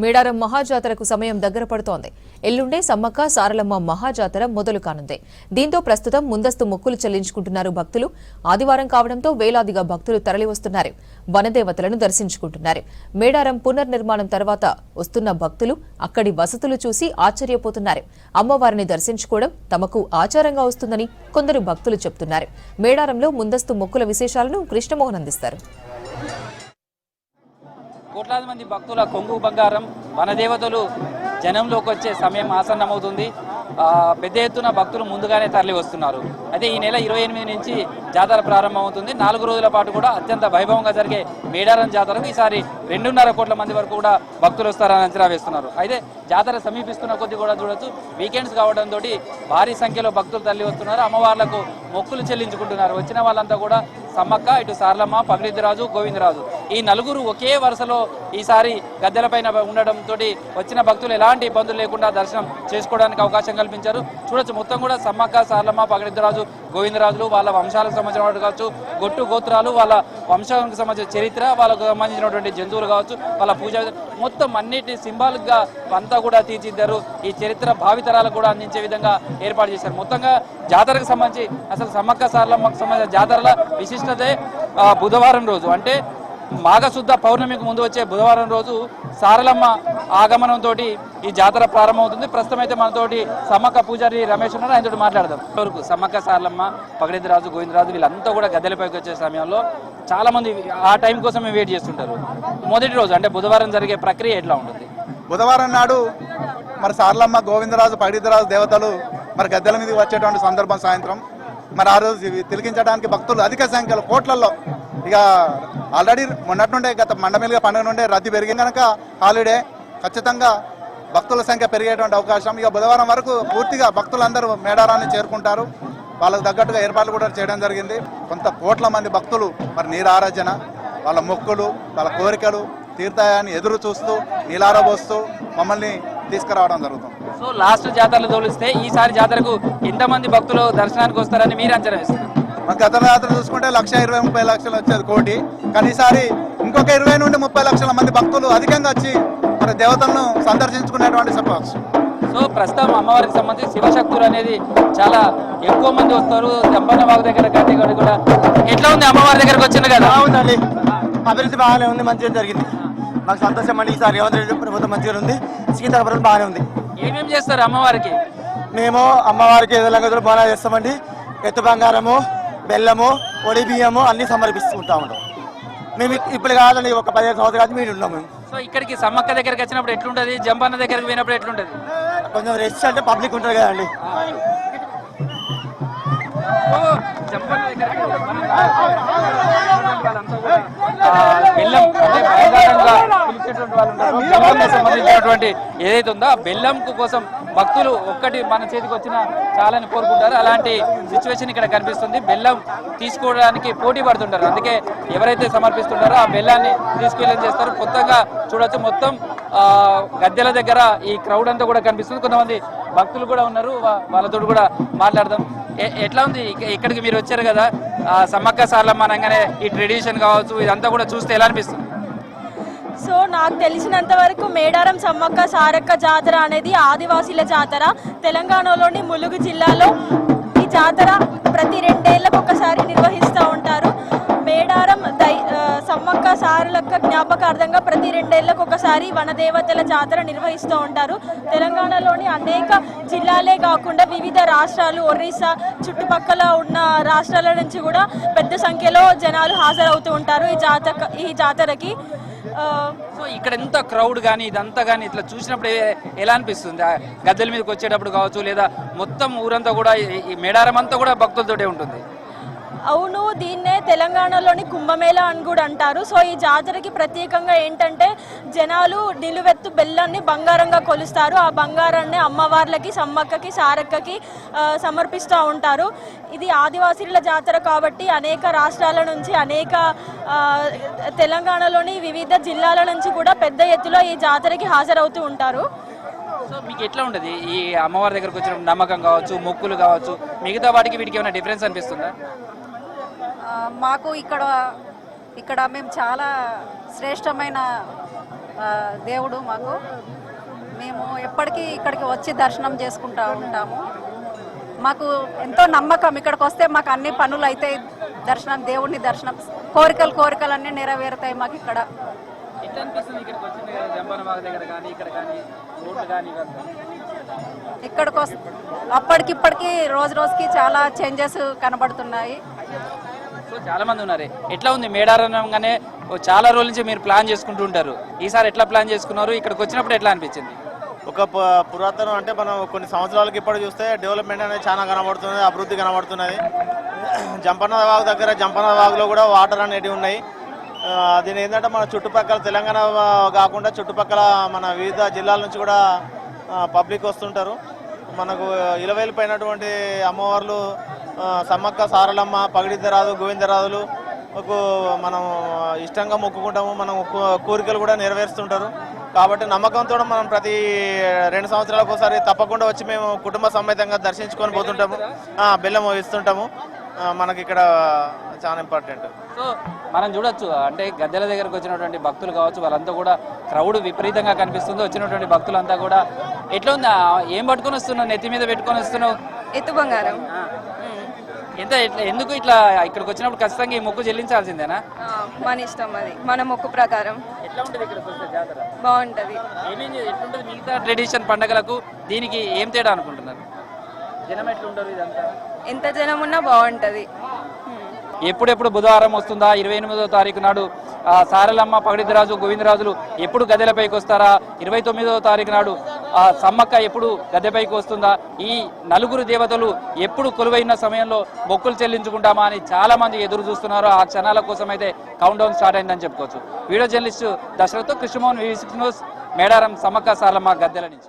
మేడారం మహాజాతరకు సమయం దగ్గర పడుతోంది. ఎల్లుండే సమ్మక్క సారలమ్మ మహాజాతర మొదలు కానుంది. దీంతో ప్రస్తుతం ముందస్తు మొక్కులు చెల్లించుకుంటున్నారు భక్తులు. ఆదివారం కావడంతో వేలాదిగా భక్తులు తరలివస్తున్నారు. వనదేవతలను దర్శించుకుంటున్నారు. మేడారం పునర్నిర్మాణం తర్వాత వస్తున్న భక్తులు అక్కడి వసతులు చూసి ఆశ్చర్యపోతున్నారు. అమ్మవారిని దర్శించుకోవడం తమకు ఆచారంగా వస్తుందని కొందరు భక్తులు చెబుతున్నారు. మేడారంలో ముందస్తు మొక్కుల విశేషాలను కృష్ణమోహన్ అందిస్తారు. కోట్లాది మంది భక్తుల కొంగు బంగారం వనదేవతలు జనంలోకి వచ్చే సమయం ఆసన్నమవుతుంది. పెద్ద ఎత్తున భక్తులు ముందుగానే తరలి వస్తున్నారు. అయితే ఈ నెల 28 నుంచి జాతర ప్రారంభమవుతుంది. 4 రోజుల పాటు కూడా అత్యంత వైభవంగా జరిగే మేడారం జాతరకు ఈసారి 2.5 కోట్ల మంది వరకు కూడా భక్తులు వస్తారని అంచనా వేస్తున్నారు. అయితే జాతర సమీపిస్తున్న కొద్ది కూడా చూడొచ్చు, వీకెండ్స్ కావడంతో భారీ సంఖ్యలో భక్తులు తరలి వస్తున్నారు. అమ్మవార్లకు మొక్కులు చెల్లించుకుంటున్నారు. వచ్చిన వాళ్ళంతా కూడా సమ్మక్క, ఇటు సారలమ్మ, పగిడిద్దరాజు, గోవిందరాజు ఈ నలుగురు ఒకే వరుసలో ఈసారి గద్దెలపైన ఉండడంతో వచ్చిన భక్తులు ఎలాంటి ఇబ్బందులు లేకుండా దర్శనం చేసుకోవడానికి అవకాశం కల్పించారు. చూడొచ్చు, మొత్తం కూడా సమ్మక్క, సారలమ్మ, పగిడిద్దరాజు, గోవిందరాజులు వాళ్ళ వంశాలకు సంబంధించిన కావచ్చు, గొట్టు గోత్రాలు, వాళ్ళ వంశానికి సంబంధించిన చరిత్ర, వాళ్ళకు సంబంధించినటువంటి జంతువులు కావచ్చు, వాళ్ళ పూజ మొత్తం అన్నిటి సింబాలిక్ గా అంతా కూడా తీర్చిద్దారు. ఈ చరిత్ర భావితరాలకు కూడా అందించే విధంగా ఏర్పాటు చేశారు. మొత్తంగా జాతరకు సంబంధించి అసలు సమ్మక్క సారలమ్మకు సంబంధించిన జాతరల విశిష్టతే బుధవారం రోజు, అంటే మాఘశుద్ధ పౌర్ణమికి ముందు వచ్చే బుధవారం రోజు సారలమ్మ ఆగమనంతో ఈ జాతర ప్రారంభమవుతుంది. ప్రస్తుతం అయితే మనతోటి సమ్మక్క పూజారి రమేష్ ఉన్నారు, ఆయనతో మాట్లాడదాం. వరకు సమ్మక్క సారలమ్మ, పగిడిద్దరాజు, గోవిందరాజు వీళ్ళంతా కూడా గద్దెలపైకి వచ్చే సమయంలో చాలా మంది ఆ టైం కోసం వెయిట్ చేస్తుంటారు. మొదటి రోజు అంటే బుధవారం జరిగే ప్రక్రియ ఎట్లా ఉంటుంది? బుధవారం నాడు మరి సారలమ్మ, గోవిందరాజు, పగిడిద్దరాజు దేవతలు మరి గద్దెల మీదకి వచ్చేటువంటి సందర్భం సాయంత్రం మరి ఆ రోజు తిలకించడానికి భక్తులు అధిక సంఖ్యలో కోట్లలో ఇక ఆల్రెడీ మొన్నటి నుండే గత మండమిలుగా పండుగ నుండే రద్దీ పెరిగింది కనుక హాలిడే ఖచ్చితంగా భక్తుల సంఖ్య పెరిగేటువంటి అవకాశం. ఇక బుధవారం వరకు పూర్తిగా భక్తులందరూ మేడారాన్ని చేరుకుంటారు. వాళ్ళకు తగ్గట్టుగా ఏర్పాట్లు కూడా చేయడం జరిగింది. కొంత కోట్ల మంది భక్తులు మరి నీరారాజన, వాళ్ళ మొక్కులు, వాళ్ళ కోరికలు తీర్థాయాన్ని ఎదురు చూస్తూ నీలారబోస్తూ మమ్మల్ని తీసుకురావడం జరుగుతుంది. సో లాస్ట్ జాతరలు తోలిస్తే ఈసారి జాతరకు ఎంతమంది భక్తులు దర్శనానికి వస్తారని మీరు అంచనా వేస్తారు? మన గత జాతర చూసుకుంటే 1,20,30 లక్షలు వచ్చేది కోటి, కానీ ఈసారి ఇంకొక 20 నుండి 30 లక్షల మంది భక్తులు అధికంగా వచ్చి మరి దేవతలను సందర్శించుకునేటువంటి చెప్పవచ్చు. సో ప్రస్తుతం అమ్మవారికి సంబంధించి శివశక్తులు అనేది చాలా ఎక్కువ మంది వస్తారు. జంపన్న బాగు దగ్గర గడ్డి కూడా ఎట్లా ఉంది? అమ్మవారి దగ్గరకు వచ్చింది కదా, బాగుందండి. అభివృద్ధి బాగానే ఉంది, మంచిగా జరిగింది. మాకు సంతోషం అండి. ఈసారి రేవంత్ రెడ్డి ప్రభుత్వం మంచిగా ఉంది. సీతాపురం బాగానే ఉంది. ఏమేమి చేస్తారు అమ్మవారికి? మేము అమ్మవారికి ఎదలంగదులు బాగా చేస్తామండి. ఎత్తు బంగారము, బెల్లము, ఒడి బియ్యము అన్ని సమర్పిస్తుంటా ఉంటాం. మేము ఇప్పుడు కాదండి, ఒక 15 సంవత్సరాలు మీరు ఉన్నాము. సో ఇక్కడికి సమ్మక్క దగ్గరికి వచ్చినప్పుడు ఎట్లుంటది, జంపన్న దగ్గరికి పోయినప్పుడు ఎట్లుంటది? కొంచెం రెస్ట్ అంటే పబ్లిక్ ఉంటుంది కదండి. బెల్లం సంబంధించినటువంటి ఏదైతే ఉందో ఆ బెల్లం కోసం భక్తులు ఒక్కటి మన చేతికి వచ్చిన చాలని కోరుకుంటారు. అలాంటి సిచ్యువేషన్ ఇక్కడ కనిపిస్తుంది. బెల్లం తీసుకోవడానికి పోటీ పడుతుంటారు. అందుకే ఎవరైతే సమర్పిస్తుంటారో ఆ బెల్లాన్ని తీసుకెళ్ళి చేస్తారు. కొత్తగా చూడొచ్చు, మొత్తం గద్దెల దగ్గర ఈ క్రౌడ్ అంతా కూడా కనిపిస్తుంది. కొంతమంది భక్తులు కూడా ఉన్నారు, వాళ్ళతో కూడా మాట్లాడదాం. ఎట్లా ఉంది ఇక్కడికి మీరు వచ్చారు కదా, సమ్మక్క సారలమ్మ అనగానే ఈ ట్రెడిషన్ కావచ్చు ఇదంతా కూడా చూస్తే ఎలా అనిపిస్తుంది? సో నాకు తెలిసినంత వరకు మేడారం సమ్మక్క సారక్క జాతర అనేది ఆదివాసీల జాతర. తెలంగాణలోని ములుగు జిల్లాలో ఈ జాతర ప్రతి 2 ఏళ్లకు ఒకసారి నిర్వహిస్తూ ఉంటారు. మేడారం సమ్మక్క సారలక్క జ్ఞాపకార్థంగా ప్రతి 2 ఏళ్లకు ఒకసారి వనదేవతల జాతర నిర్వహిస్తూ ఉంటారు. తెలంగాణలోని అనేక జిల్లాలే కాకుండా వివిధ రాష్ట్రాలు, ఒరిస్సా చుట్టుపక్కల ఉన్న రాష్ట్రాల నుంచి కూడా పెద్ద సంఖ్యలో జనాలు హాజరవుతూ ఉంటారు ఈ జాతరకి. సో ఇక్కడ ఎంత క్రౌడ్ కానీ ఇదంతా కానీ ఇట్లా చూసినప్పుడు ఎలా అనిపిస్తుంది? గద్దెల మీదకి వచ్చేటప్పుడు కావచ్చు, లేదా మొత్తం ఊరంతా కూడా ఈ మేడారం అంతా కూడా భక్తులతోటే ఉంటుంది. అవును, దీన్నే తెలంగాణలోని కుంభమేళా అని కూడా అంటారు. సో ఈ జాతరకి ప్రత్యేకంగా ఏంటంటే జనాలు నిలువెత్తు బెల్లాన్ని బంగారంగా కొలుస్తారు. ఆ బంగారాన్ని అమ్మవార్లకి, సమ్మక్కకి, సారక్కకి సమర్పిస్తూ ఉంటారు. ఇది ఆదివాసీల జాతర కాబట్టి అనేక రాష్ట్రాల నుంచి, అనేక తెలంగాణలోని వివిధ జిల్లాల నుంచి కూడా పెద్ద ఎత్తులో ఈ జాతరకి హాజరవుతూ ఉంటారు. సో మీకు ఎట్లా ఉంటుంది ఈ అమ్మవారి దగ్గరకు వచ్చిన నమ్మకం కావచ్చు, మొక్కులు కావచ్చు, మిగతా వాటికి వీటికి ఏమైనా డిఫరెన్స్ అనిపిస్తుందా? మాకు ఇక్కడ మేము చాలా శ్రేష్టమైన దేవుడు మాకు. మేము ఎప్పటికీ ఇక్కడికి వచ్చి దర్శనం చేసుకుంటూ ఉంటాము. మాకు ఎంతో నమ్మకం, ఇక్కడికి వస్తే మాకు అన్ని పనులు అయితే దర్శనం, దేవుడిని దర్శనం, కోరికలన్నీ నెరవేరుతాయి మాకు ఇక్కడ. ఎట్లా అనిపిస్తుంది ఇక్కడికి వచ్చింది కదా, జంపన్న వాగు దగ్గర కానీ ఇక్కడ కానీ రోడ్లు కానీ ఇక్కడికి అప్పటికిప్పటికి రోజుకి చాలా చేంజెస్ కనబడుతున్నాయి. సో చాలా మంది ఉన్నారు. ఎట్లా ఉంది మేడారంగానే చాలా రోజుల నుంచి మీరు ప్లాన్ చేసుకుంటూ ఉంటారు, ఈసారి ఎట్లా ప్లాన్ చేసుకున్నారు, ఇక్కడికి వచ్చినప్పుడు ఎట్లా అనిపించింది? ఒక పురాతనం అంటే మనం కొన్ని సంవత్సరాలకి ఇప్పుడు చూస్తే డెవలప్మెంట్ అనేది చాలా కనబడుతున్నది, అభివృద్ధి కనబడుతున్నది. జంపన్న వాగు దగ్గర జంపన్న వాగులో కూడా వాటర్ అనేటివి ఉన్నాయి. దీని ఏంటంటే మన చుట్టుపక్కల తెలంగాణ కాకుండా చుట్టుపక్కల మన వివిధ జిల్లాల నుంచి కూడా పబ్లిక్ వస్తుంటారు. మనకు ఇలవేలిపోయినటువంటి అమ్మవార్లు సమ్మక్క, సారలమ్మ, పగిడిద్దరాజు, గోవిందరాజులు మనం ఇష్టంగా మొక్కుకుంటాము. మనం కోరికలు కూడా నెరవేరుస్తుంటారు. కాబట్టి నమ్మకంతో మనం ప్రతి 2 సంవత్సరాలకు ఒకసారి తప్పకుండా వచ్చి మేము కుటుంబ సమేతంగా దర్శించుకొని పోతుంటాము. బెల్లం ఇస్తుంటాము. మనకి ఇక్కడ చాలా ఇంపార్టెంట్. సో మనం చూడొచ్చు, అంటే గద్దెల దగ్గరకు వచ్చినటువంటి భక్తులు కావచ్చు, వాళ్ళంతా కూడా క్రౌడ్ విపరీతంగా కనిపిస్తుంది. వచ్చినటువంటి భక్తులంతా కూడా ఎట్లా ఉంది, ఏం పట్టుకొని వస్తున్నావు, నెత్తి మీద పెట్టుకొని వస్తున్నావు? ఎత్తు బంగారం. ఎంత ఎందుకు ఇట్లా ఇక్కడికి వచ్చినప్పుడు ఖచ్చితంగా ఈ మొక్కు చెల్లించాల్సిందేనా? మన ఇష్టం, అది మన మొక్కు ప్రకారం. ఎట్లా ఉంటుంది ఇక్కడికి వస్తే జాతర? బాగుంటది. ఎట్లుంటుంది మిగతా ట్రెడిషన్ పండగలకు దీనికి ఏం తేడా అనుకుంటున్నారు? జనం ఎట్లుంటారు? ఇదంతా ఎంత జనం ఉన్నా బాగుంటది. ఎప్పుడెప్పుడు బుధవారం వస్తుందా? 28వ తారీఖు నాడు సారలమ్మ, పగిడిద్దరాజు, గోవిందరాజులు ఎప్పుడు గద్దెలపైకి వస్తారా? 29వ తారీఖు నాడు సమ్మక్క ఎప్పుడు గద్దెపైకి వస్తుందా? ఈ నలుగురు దేవతలు ఎప్పుడు కొలువైన సమయంలో మొక్కులు చెల్లించుకుంటామా అని చాలా మంది ఎదురు చూస్తున్నారు. ఆ క్షణాల కోసం అయితే కౌంట్ డౌన్ స్టార్ట్ అయిందని చెప్పుకోవచ్చు. Video journalist Dashrath, Krishnamohan, V6 news, Medaram Sammakka Saralamma గద్దెల నుంచి.